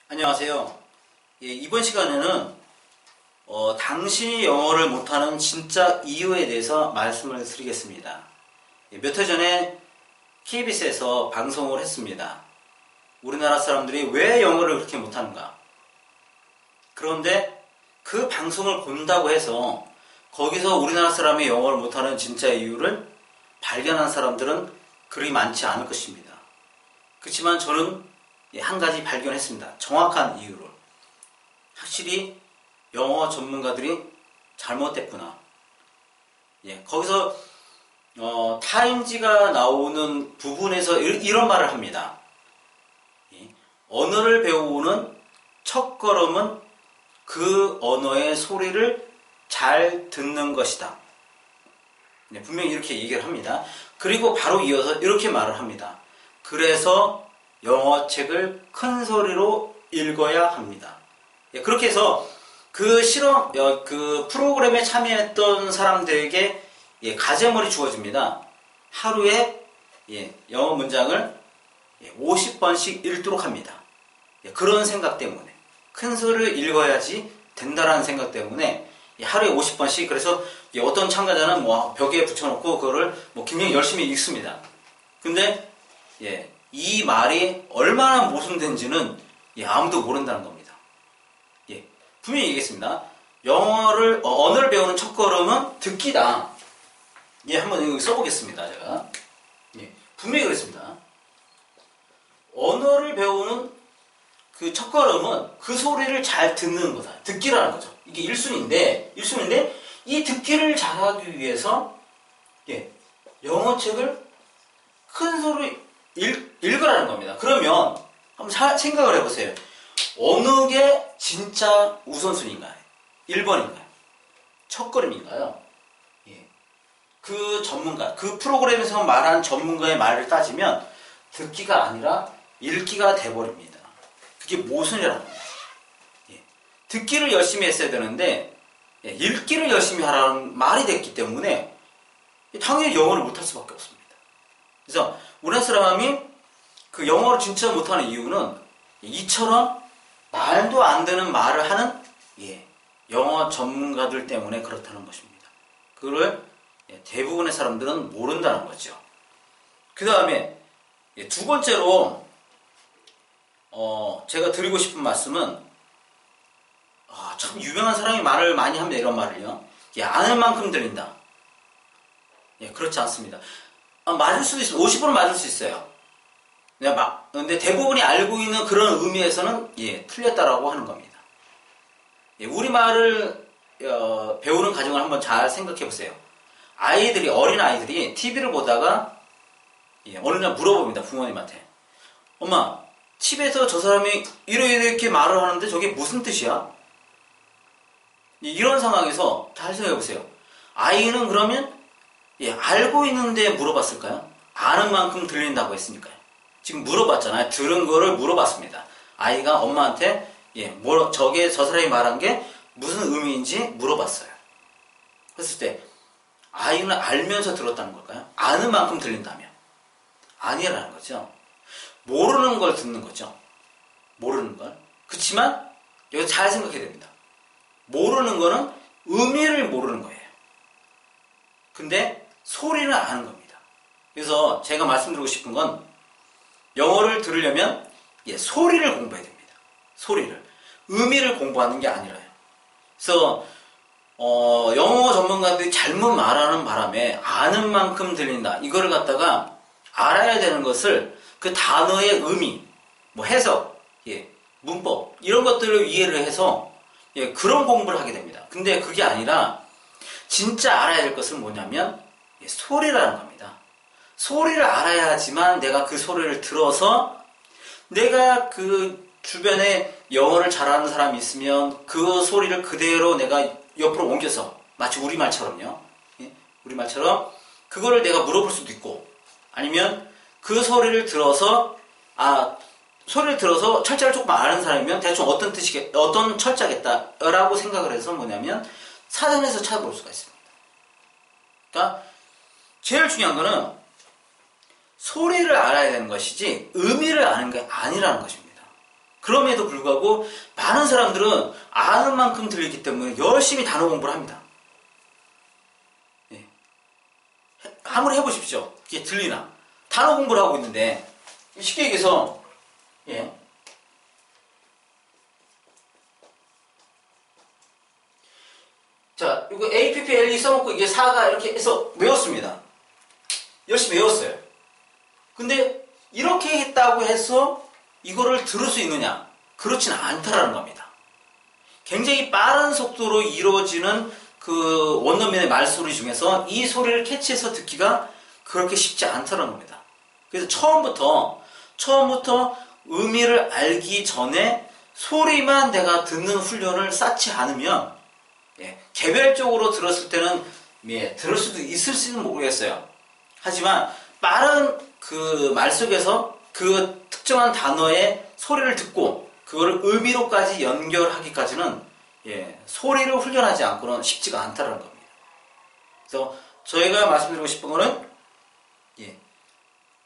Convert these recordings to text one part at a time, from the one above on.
안녕하세요. 이번 시간에는 당신이 영어를 못하는 진짜 이유에 대해서 말씀을 드리겠습니다. 몇 해 전에 KBS에서 방송을 했습니다. 우리나라 사람들이 왜 영어를 그렇게 못하는가? 그런데 그 방송을 본다고 해서 거기서 우리나라 사람이 영어를 못하는 진짜 이유를 발견한 사람들은 그리 많지 않을 것입니다. 그렇지만 저는 한 가지 발견했습니다. 정확한 이유를. 확실히 영어 전문가들이 잘못됐구나. 거기서 타임지가 나오는 부분에서 이런 말을 합니다. 언어를 배우는 첫걸음은 그 언어의 소리를 잘 듣는 것이다. 분명히 이렇게 얘기를 합니다. 그리고 바로 이어서 이렇게 말을 합니다. 그래서 영어책을 큰 소리로 읽어야 합니다. 그렇게 해서 그 프로그램에 참여했던 사람들에게 과제물이 주어집니다. 하루에 영어 문장을 50번씩 읽도록 합니다. 그런 생각 때문에 큰 소리를 읽어야지 된다라는 생각 때문에 하루에 50번씩 그래서 어떤 참가자는 벽에 붙여놓고 그거를 굉장히 열심히 읽습니다. 근데 이 말이 얼마나 모순된지는 아무도 모른다는 겁니다. 분명히 얘기했습니다. 언어를 배우는 첫걸음은 듣기다. 한번 여기 써보겠습니다. 제가 분명히 그랬습니다. 언어를 배우는 그 첫걸음은 그 소리를 잘 듣는 거다. 듣기라는 거죠. 이게 1순위인데 이 듣기를 잘하기 위해서 영어책을 큰 소리로 읽으라는 겁니다. 그러면 한번 생각을 해보세요. 어느 게 진짜 우선순위인가요? 1번인가요? 첫걸음인가요? 그 전문가, 그 프로그램에서 말한 전문가의 말을 따지면 듣기가 아니라 읽기가 돼버립니다. 그게 모순이라는 겁니다. 듣기를 열심히 했어야 되는데 읽기를 열심히 하라는 말이 됐기 때문에 당연히 영어를 못할 수밖에 없습니다. 그래서 우리나라 사람이 그 영어를 진짜 못하는 이유는 이처럼 말도 안 되는 말을 하는 영어 전문가들 때문에 그렇다는 것입니다. 그걸 대부분의 사람들은 모른다는 거죠. 그 다음에 두 번째로 제가 드리고 싶은 말씀은 참 유명한 사람이 말을 많이 합니다. 이런 말을요. 아는 만큼 들린다. 그렇지 않습니다. 맞을 수도 있어요. 50% 맞을 수 있어요. 근데 대부분이 알고 있는 그런 의미에서는 틀렸다라고 하는 겁니다. 우리말을 배우는 과정을 한번 잘 생각해 보세요. 어린 아이들이 TV를 보다가 어느 날 물어봅니다. 부모님한테. 엄마, TV에서 저 사람이 이렇게 말을 하는데 저게 무슨 뜻이야? 이런 상황에서 잘 생각해 보세요. 아이는 그러면 알고 있는데 물어봤을까요? 아는 만큼 들린다고 했으니까요. 지금 물어봤잖아요. 들은 거를 물어봤습니다. 아이가 엄마한테 저 사람이 말한 게 무슨 의미인지 물어봤어요. 그랬을 때 아이는 알면서 들었다는 걸까요? 아는 만큼 들린다면 아니라는 거죠. 모르는 걸 듣는 거죠. 모르는 걸. 그렇지만 여기 잘 생각해야 됩니다. 모르는 거는 의미를 모르는 거예요. 근데 소리는 아는 겁니다. 그래서 제가 말씀드리고 싶은 건 영어를 들으려면 소리를 공부해야 됩니다. 소리를. 의미를 공부하는 게 아니라요. 그래서 영어 전문가들이 잘못 말하는 바람에 아는 만큼 들린다. 이거를 갖다가 알아야 되는 것을 그 단어의 의미, 해석, 문법 이런 것들을 이해를 해서 그런 공부를 하게 됩니다. 근데 그게 아니라 진짜 알아야 될 것은 뭐냐면 소리라는 겁니다. 소리를 알아야지만 내가 그 소리를 들어서 내가 그 주변에 영어를 잘하는 사람이 있으면 그 소리를 그대로 내가 옆으로 옮겨서 마치 우리말처럼요. 우리말처럼 그거를 내가 물어볼 수도 있고 아니면 그 소리를 들어서 철자를 조금 아는 사람이면 대충 어떤 철자겠다라고 생각을 해서 뭐냐면 사전에서 찾아볼 수가 있습니다. 그러니까 제일 중요한 거는 소리를 알아야 되는 것이지 의미를 아는 게 아니라는 것입니다. 그럼에도 불구하고 많은 사람들은 아는 만큼 들리기 때문에 열심히 단어 공부를 합니다. 예. 한번 해보십시오. 이게 들리나? 단어 공부를 하고 있는데 쉽게 얘기해서 예. 자, 이거 APPLE 써놓고 이게 4가 이렇게 해서 외웠습니다. 열심히 외웠어요. 근데 이렇게 했다고 해서 이거를 들을 수 있느냐? 그렇지는 않다라는 겁니다. 굉장히 빠른 속도로 이루어지는 그 원어민의 말소리 중에서 이 소리를 캐치해서 듣기가 그렇게 쉽지 않다는 겁니다. 그래서 처음부터 의미를 알기 전에 소리만 내가 듣는 훈련을 쌓지 않으면 개별적으로 들었을 때는 들을 수도 있을지는 모르겠어요. 하지만 빠른 그 말 속에서 그 특정한 단어의 소리를 듣고 그거를 의미로까지 연결하기까지는 소리를 훈련하지 않고는 쉽지가 않다는 겁니다. 그래서 저희가 말씀드리고 싶은 거는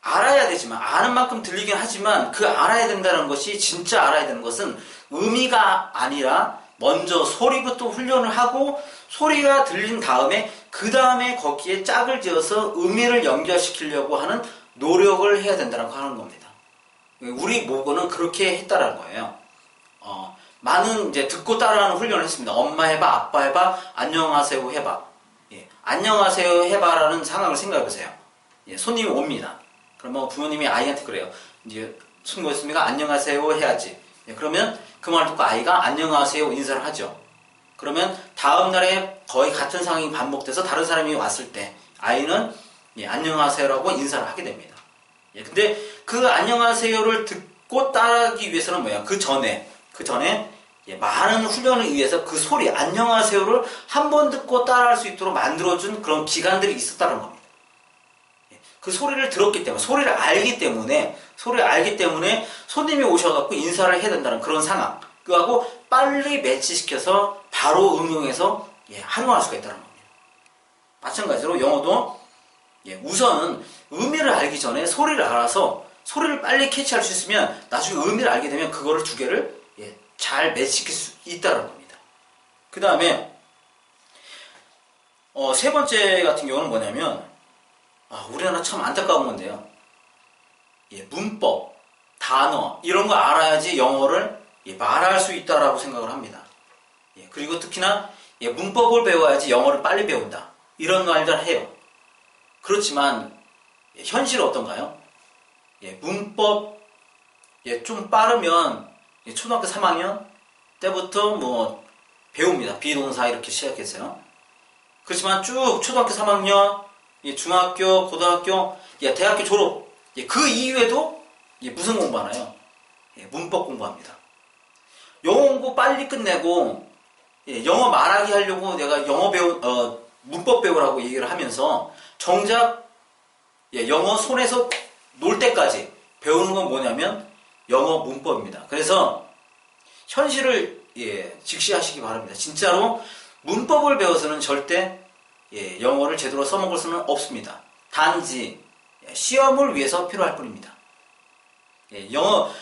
알아야 되지만 아는 만큼 들리긴 하지만 그 알아야 된다는 것이 진짜 알아야 되는 것은 의미가 아니라 먼저 소리부터 훈련을 하고 소리가 들린 다음에 그 다음에 거기에 짝을 지어서 의미를 연결시키려고 하는 노력을 해야 된다고 하는 겁니다. 우리 모고는 그렇게 했다라는 거예요. 많은 이제 듣고 따라하는 훈련을 했습니다. 엄마 해봐, 아빠 해봐, 안녕하세요 해봐. 안녕하세요 해봐라는 상황을 생각해보세요. 손님이 옵니다. 그러면 부모님이 아이한테 그래요. 이제 손님 오셨습니까? 안녕하세요 해야지. 그러면 그 말을 듣고 아이가 안녕하세요 인사를 하죠. 그러면 다음 날에 거의 같은 상황이 반복돼서 다른 사람이 왔을 때 아이는 안녕하세요라고 인사를 하게 됩니다. 근데 그 안녕하세요를 듣고 따라하기 위해서는 뭐야? 그 전에 많은 훈련을 위해서 그 소리 안녕하세요를 한 번 듣고 따라할 수 있도록 만들어준 그런 기간들이 있었다는 겁니다. 그 소리를 들었기 때문에 소리를 알기 때문에 손님이 오셔갖고 인사를 해야 된다는 그런 상황 그거하고 빨리 매치시켜서 바로 응용해서 활용할 수가 있다는 겁니다. 마찬가지로 영어도 우선은 의미를 알기 전에 소리를 알아서 소리를 빨리 캐치할 수 있으면 나중에 의미를 알게 되면 그거를 두 개를 잘 매치시킬 수 있다는 겁니다. 그 다음에 세 번째 같은 경우는 뭐냐면 우리나라 참 안타까운 건데요. 문법, 단어 이런 거 알아야지 영어를 말할 수 있다라고 생각을 합니다. 그리고 특히나 문법을 배워야지 영어를 빨리 배운다. 이런 말들 해요. 그렇지만 현실은 어떤가요? 문법 좀 빠르면 초등학교 3학년 때부터 뭐 배웁니다. 비동사 이렇게 시작했어요. 그렇지만 쭉 초등학교 3학년, 중학교, 고등학교, 대학교 졸업 그 이후에도 무슨 공부하나요? 문법 공부합니다. 영어 공부 빨리 끝내고 영어 말하기 하려고 내가 문법 배우라고 얘기를 하면서 정작 영어 손에서 놀 때까지 배우는 건 뭐냐면 영어 문법입니다. 그래서 현실을 직시하시기 바랍니다. 진짜로 문법을 배워서는 절대 영어를 제대로 써먹을 수는 없습니다. 단지 시험을 위해서 필요할 뿐입니다. 영어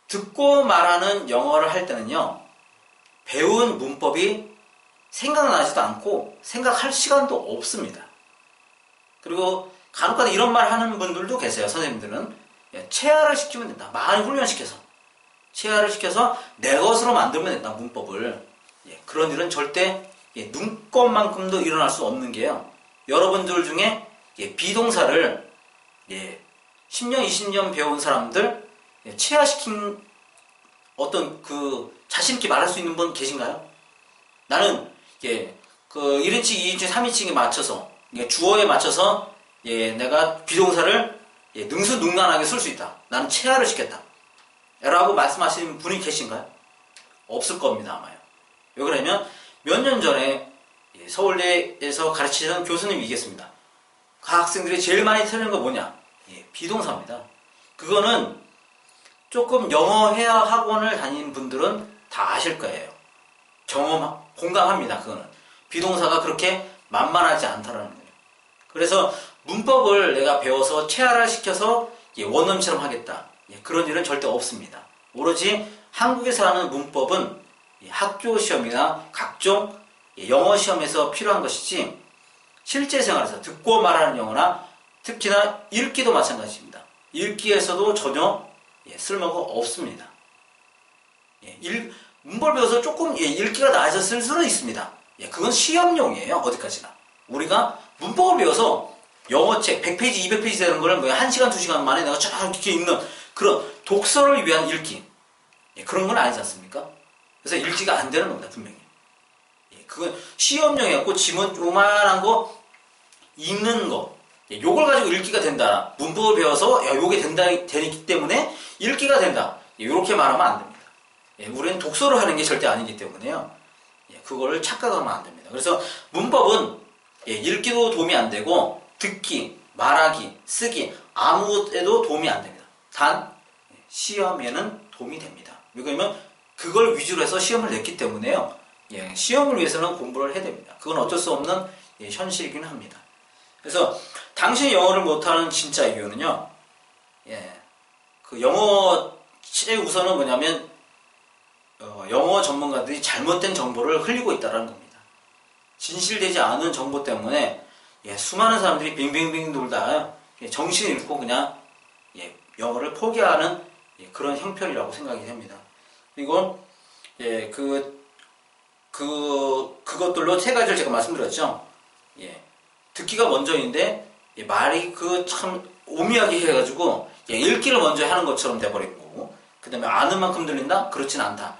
듣고 말하는 영어를 할 때는요 배운 문법이 생각나지도 않고 생각할 시간도 없습니다. 그리고 간혹가다 이런 말 하는 분들도 계세요. 선생님들은 체화를 시키면 된다. 많이 훈련시켜서 체화를 시켜서 내 것으로 만들면 된다. 문법을 그런 일은 절대 눈꼽만큼도 일어날 수 없는 게요. 여러분들 중에 비동사를 10년, 20년 배운 사람들 체화시킨 어떤 그 자신있게 말할 수 있는 분 계신가요? 나는 그 1인칭, 2인칭, 3인칭에 맞춰서 주어에 맞춰서 내가 비동사를 능수능란하게 쓸 수 있다. 나는 체화를 시켰다. 라고 말씀하시는 분이 계신가요? 없을 겁니다. 아마요. 왜 그러냐면 몇 년 전에 서울대에서 가르치던 교수님이 있겠습니다. 그 학생들이 제일 많이 틀리는 거 뭐냐? 비동사입니다. 그거는 조금 영어 회화 학원을 다닌 분들은 다 아실 거예요. 공감합니다. 그거는. 비동사가 그렇게 만만하지 않다라는 거예요. 그래서 문법을 내가 배워서 체화를 시켜서 원어민처럼 하겠다. 그런 일은 절대 없습니다. 오로지 한국에서 하는 문법은 학교 시험이나 각종 영어 시험에서 필요한 것이지 실제 생활에서 듣고 말하는 영어나 특히나 읽기도 마찬가지입니다. 읽기에서도 전혀 쓸모가 없습니다. 문법을 배워서 조금 읽기가 나아졌을 수는 있습니다. 그건 시험용이에요. 어디까지나. 우리가 문법을 배워서 영어책 100페이지, 200페이지 되는 거를 뭐 1시간, 2시간 만에 내가 쫙 이렇게 읽는 그런 독서를 위한 읽기. 그런 건 아니지 않습니까? 그래서 읽기가 안 되는 겁니다. 분명히. 그건 시험용이었고 지문 요만한 거 읽는 거. 요걸 가지고 읽기가 된다. 문법을 배워서 요게 되기 때문에 읽기가 된다. 이렇게 말하면 안 됩니다. 우리는 독서를 하는 게 절대 아니기 때문에요. 그거를 착각하면 안 됩니다. 그래서 문법은 읽기도 도움이 안 되고 듣기, 말하기, 쓰기 아무에도 도움이 안 됩니다. 단 시험에는 도움이 됩니다. 왜냐하면 그걸 위주로 해서 시험을 냈기 때문에요. 시험을 위해서는 공부를 해야 됩니다. 그건 어쩔 수 없는 현실이긴 합니다. 그래서 당신이 영어를 못하는 진짜 이유는요. 그 영어의 우선은 뭐냐면 영어 전문가들이 잘못된 정보를 흘리고 있다는 겁니다. 진실되지 않은 정보 때문에 수많은 사람들이 빙빙빙 돌다 정신을 잃고 그냥 영어를 포기하는 그런 형편이라고 생각이 됩니다. 그리고 그것들로 세 가지를 제가 말씀드렸죠. 듣기가 먼저인데 말이 참 오묘하게 해가지고 읽기를 먼저 하는 것처럼 돼버린 거고, 그 다음에 아는 만큼 들린다? 그렇진 않다.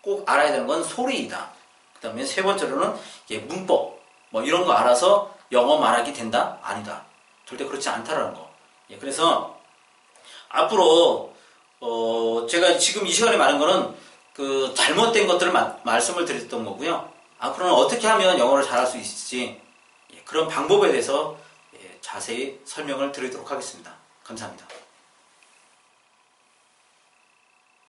꼭 알아야 되는 건 소리이다. 그 다음에 세 번째로는 문법 뭐 이런 거 알아서 영어 말하기 된다? 아니다. 절대 그렇지 않다라는 거. 그래서 앞으로 제가 지금 이 시간에 말한 거는 그 잘못된 것들을 말씀을 드렸던 거고요. 앞으로는 어떻게 하면 영어를 잘할 수 있을지 그런 방법에 대해서 자세히 설명을 드리도록 하겠습니다. 감사합니다.